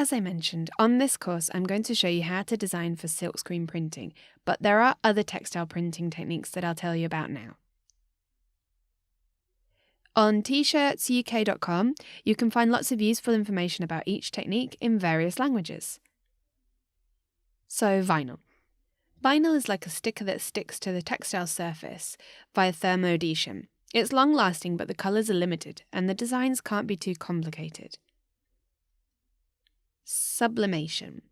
As I mentioned, on this course I'm going to show you how to design for silkscreen printing, but there are other textile printing techniques that I'll tell you about now. On tshirtsuk.com, you can find lots of useful information about each technique in various languages. So, vinyl. Vinyl is like a sticker that sticks to the textile surface via thermoadhesion. It's long-lasting, but the colours are limited, and the designs can't be too complicated. Sublimation.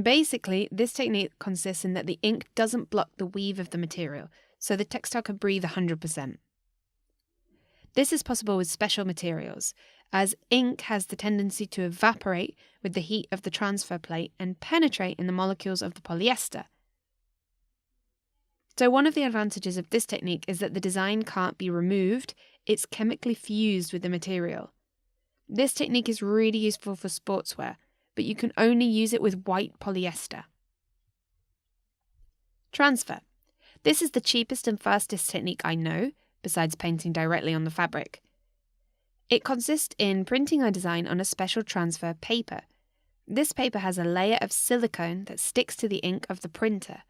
Basically, this technique consists in that the ink doesn't block the weave of the material, so the textile can breathe 100%. This is possible with special materials, as ink has the tendency to evaporate with the heat of the transfer plate and penetrate in the molecules of the polyester. So one of the advantages of this technique is that the design can't be removed, it's chemically fused with the material. This technique is really useful for sportswear, but you can only use it with white polyester. Transfer. This is the cheapest and fastest technique I know, besides painting directly on the fabric. It consists in printing a design on a special transfer paper. This paper has a layer of silicone that sticks to the ink of the printer.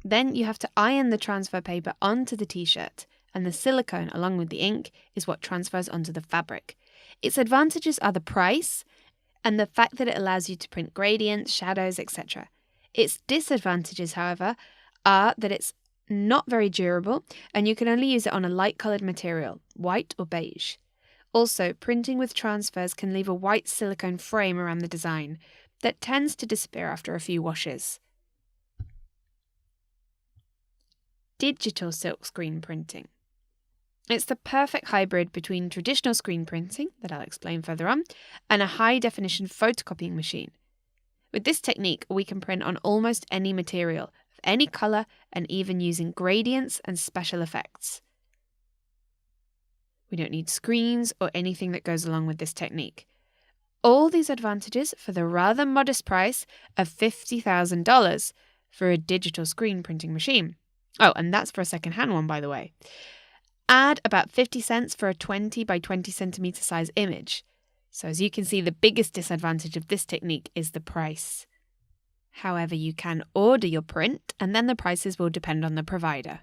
Then you have to iron the transfer paper onto the t-shirt, and the silicone, along with the ink, is what transfers onto the fabric. Its advantages are the price and the fact that it allows you to print gradients, shadows, etc. Its disadvantages, however, are that it's not very durable, and you can only use it on a light-coloured material, white or beige. Also, printing with transfers can leave a white silicone frame around the design that tends to disappear after a few washes. Digital silkscreen printing. It's the perfect hybrid between traditional screen printing, that I'll explain further on, and a high-definition photocopying machine. With this technique, we can print on almost any material, of any colour, and even using gradients and special effects. We don't need screens or anything that goes along with this technique. All these advantages for the rather modest price of $50,000 for a digital screen printing machine. Oh, and that's for a second-hand one, by the way. Add about 50 cents for a 20 by 20 centimetre size image. So as you can see, the biggest disadvantage of this technique is the price. However, you can order your print, and then the prices will depend on the provider.